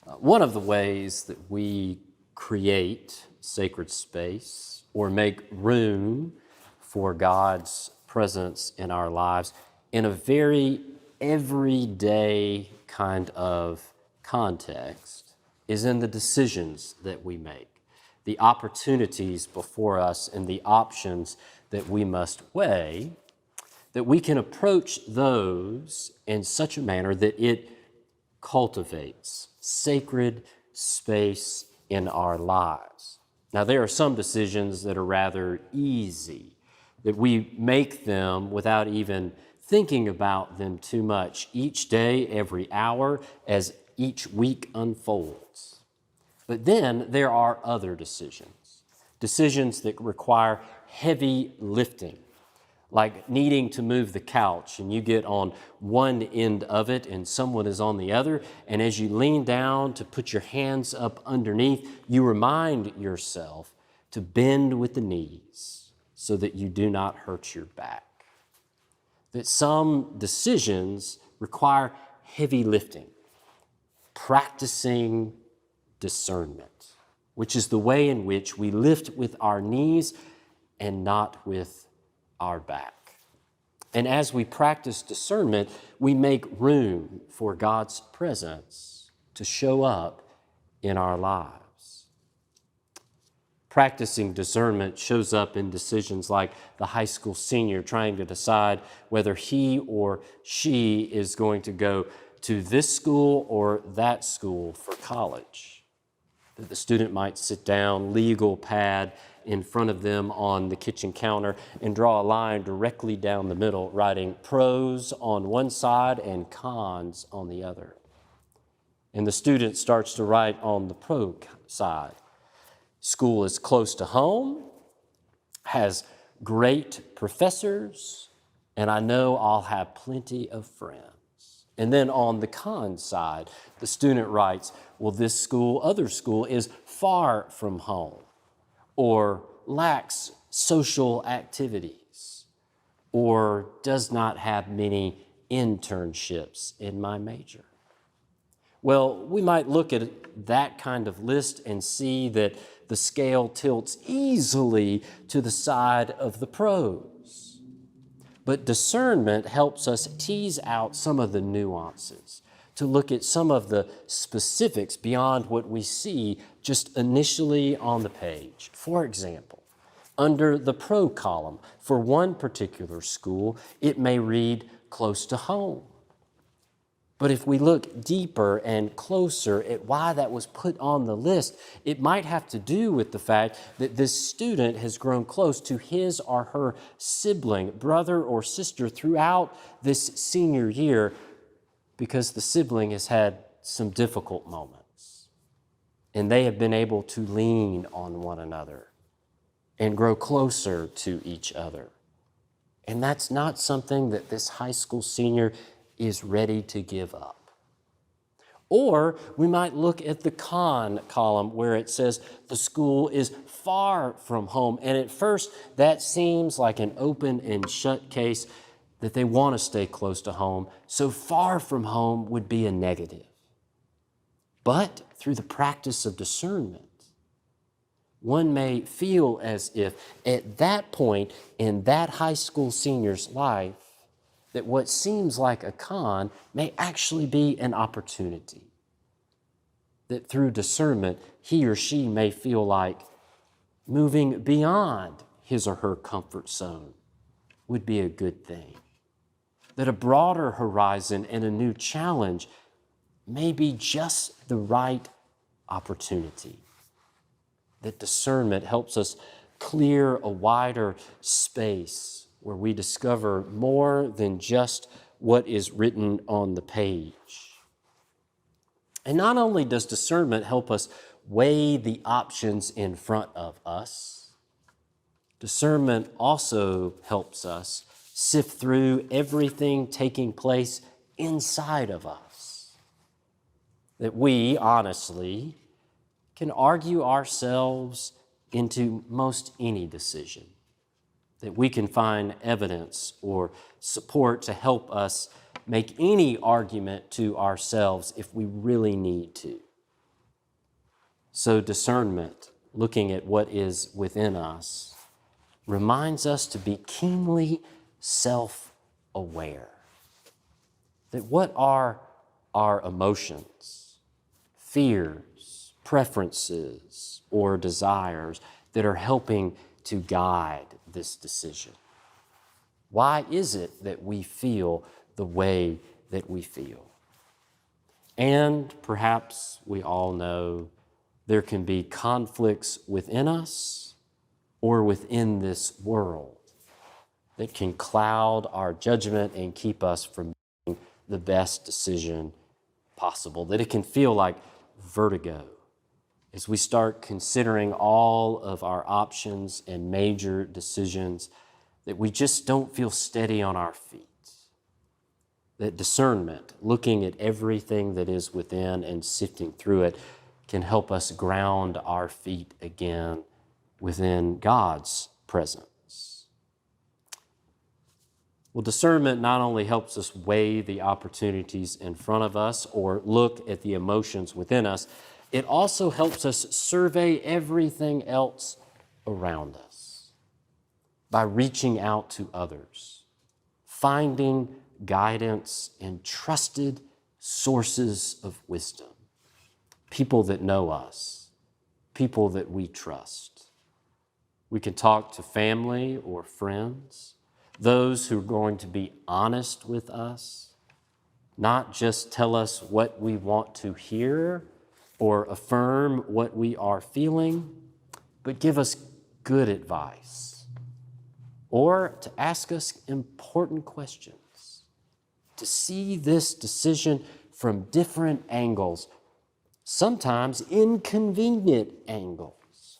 One of the ways that we create sacred space or make room for God's presence in our lives in a very everyday kind of context is in the decisions that we make, the opportunities before us and the options that we must weigh, that we can approach those in such a manner that it cultivates sacred space in our lives. Now, there are some decisions that are rather easy, that we make them without even thinking about them too much each day, every hour, as each week unfolds. But then there are other decisions that require heavy lifting, like needing to move the couch and you get on one end of it and someone is on the other, and as you lean down to put your hands up underneath, you remind yourself to bend with the knees so that you do not hurt your back. That some decisions require heavy lifting, practicing discernment, which is the way in which we lift with our knees and not with our back. And as we practice discernment, we make room for God's presence to show up in our lives. Practicing discernment shows up in decisions like the high school senior trying to decide whether he or she is going to go to this school or that school for college. That the student might sit down, legal pad in front of them on the kitchen counter and draw a line directly down the middle, writing pros on one side and cons on the other. And the student starts to write on the pro side. School is close to home, has great professors, and I know I'll have plenty of friends. And then on the con side, the student writes, well, this other school is far from home, or lacks social activities, or does not have many internships in my major. Well, we might look at that kind of list and see that the scale tilts easily to the side of the pros. But discernment helps us tease out some of the nuances, to look at some of the specifics beyond what we see just initially on the page. For example, under the pro column, for one particular school, it may read close to home. But if we look deeper and closer at why that was put on the list, it might have to do with the fact that this student has grown close to his or her sibling, brother or sister throughout this senior year, because the sibling has had some difficult moments. And they have been able to lean on one another and grow closer to each other. And that's not something that this high school senior is ready to give up. Or we might look at the con column where it says the school is far from home. And at first, that seems like an open and shut case that they want to stay close to home. So far from home would be a negative. But through the practice of discernment, one may feel as if at that point in that high school senior's life, that what seems like a con may actually be an opportunity. That through discernment, he or she may feel like moving beyond his or her comfort zone would be a good thing. That a broader horizon and a new challenge may be just the right opportunity. That discernment helps us clear a wider space where we discover more than just what is written on the page. And not only does discernment help us weigh the options in front of us, discernment also helps us sift through everything taking place inside of us. That we, honestly, can argue ourselves into most any decision. That we can find evidence or support to help us make any argument to ourselves if we really need to. So discernment, looking at what is within us, reminds us to be keenly self-aware. That what are our emotions, fears, preferences, or desires that are helping to guide this decision? Why is it that we feel the way that we feel? And perhaps we all know there can be conflicts within us or within this world that can cloud our judgment and keep us from making the best decision possible, that it can feel like vertigo as we start considering all of our options and major decisions, that we just don't feel steady on our feet. That discernment, looking at everything that is within and sifting through it, can help us ground our feet again within God's presence. Well, discernment not only helps us weigh the opportunities in front of us or look at the emotions within us, it also helps us survey everything else around us by reaching out to others, finding guidance in trusted sources of wisdom, people that know us, people that we trust. We can talk to family or friends, those who are going to be honest with us, not just tell us what we want to hear or affirm what we are feeling, but give us good advice, or to ask us important questions, to see this decision from different angles, sometimes inconvenient angles,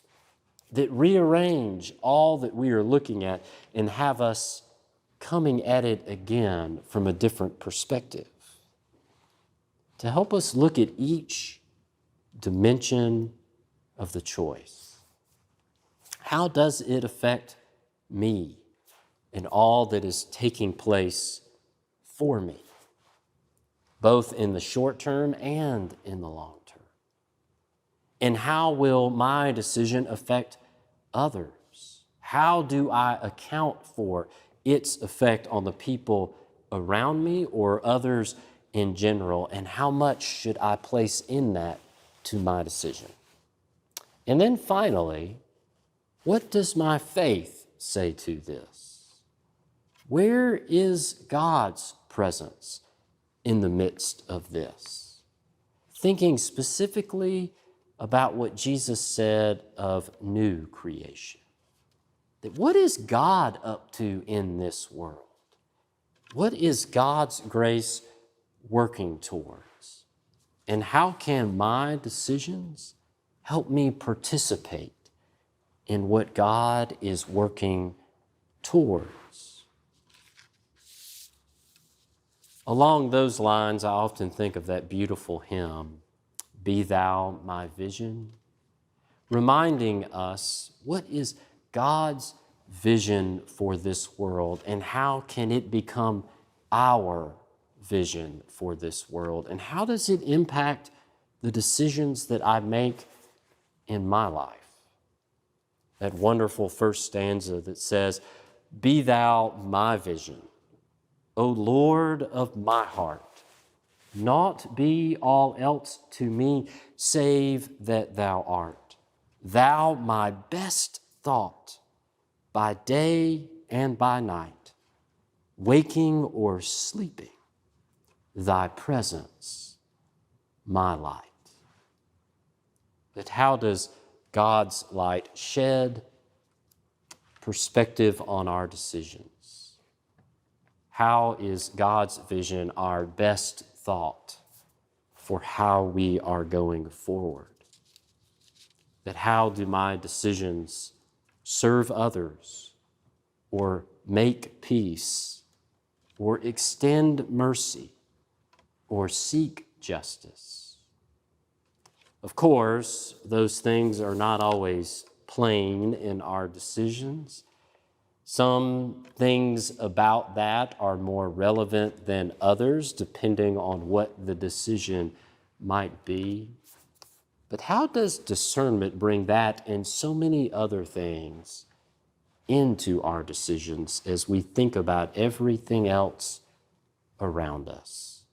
that rearrange all that we are looking at and have us coming at it again from a different perspective. To help us look at each dimension of the choice. How does it affect me and all that is taking place for me, both in the short term and in the long term? And how will my decision affect others? How do I account for its effect on the people around me or others in general? And how much should I place in that to my decision? And then finally, what does my faith say to this? Where is God's presence in the midst of this? Thinking specifically about what Jesus said of new creation. That what is God up to in this world? What is God's grace working towards? And how can my decisions help me participate in what God is working towards? Along those lines, I often think of that beautiful hymn, "Be Thou My Vision," reminding us what is God's vision for this world and how can it become our vision for this world, and how does it impact the decisions that I make in my life? That wonderful first stanza that says, "Be Thou my vision, O Lord of my heart, naught be all else to me save that Thou art. Thou my best thought by day and by night, waking or sleeping, Thy presence my light." That how does God's light shed perspective on our decisions? How is God's vision our best thought for how we are going forward? That how do my decisions serve others or make peace or extend mercy or seek justice? Of course, those things are not always plain in our decisions. Some things about that are more relevant than others, depending on what the decision might be. But how does discernment bring that and so many other things into our decisions as we think about everything else around us?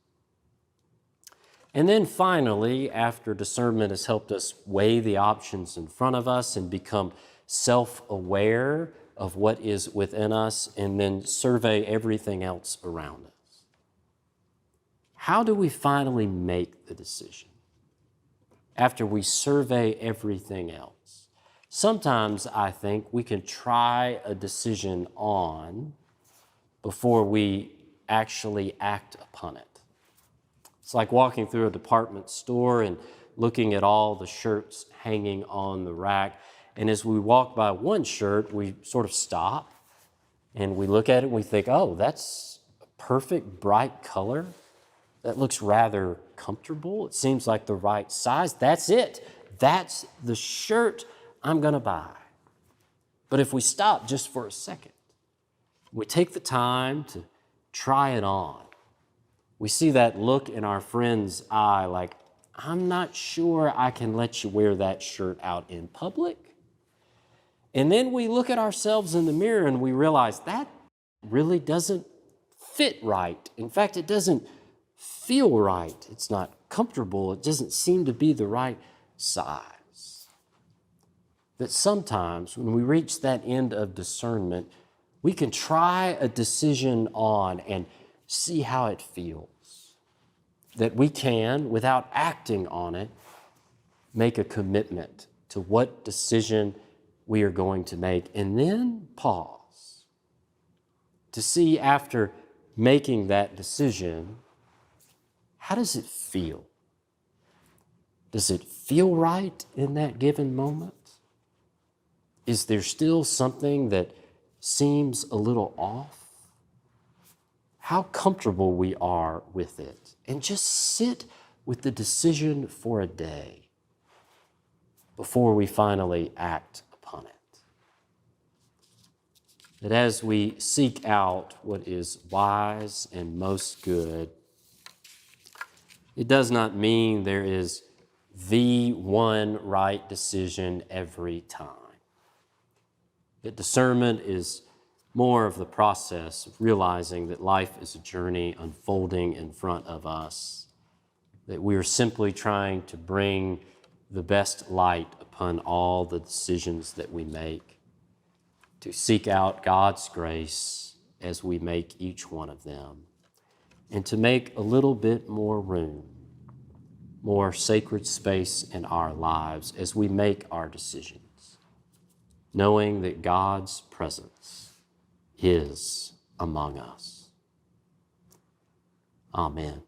And then finally, after discernment has helped us weigh the options in front of us and become self-aware of what is within us, and then survey everything else around us, how do we finally make the decision after we survey everything else? Sometimes I think we can try a decision on before we actually act upon it. It's like walking through a department store and looking at all the shirts hanging on the rack. And as we walk by one shirt, we sort of stop and we look at it and we think, oh, that's a perfect bright color. That looks rather comfortable. It seems like the right size. That's it. That's the shirt I'm going to buy. But if we stop just for a second, we take the time to try it on, we see that look in our friend's eye like, I'm not sure I can let you wear that shirt out in public. And then we look at ourselves in the mirror and we realize that really doesn't fit right. In fact, it doesn't feel right. It's not comfortable. It doesn't seem to be the right size. That sometimes when we reach that end of discernment, we can try a decision on and see how it feels. That we can, without acting on it, make a commitment to what decision we are going to make, and then pause to see, after making that decision, how does it feel? Does it feel right in that given moment? Is there still something that seems a little off? How comfortable we are with it, and just sit with the decision for a day before we finally act upon it. That as we seek out what is wise and most good, it does not mean there is the one right decision every time. That discernment is more of the process of realizing that life is a journey unfolding in front of us, that we are simply trying to bring the best light upon all the decisions that we make, to seek out God's grace as we make each one of them, and to make a little bit more room, more sacred space in our lives as we make our decisions, knowing that God's presence is among us. Amen.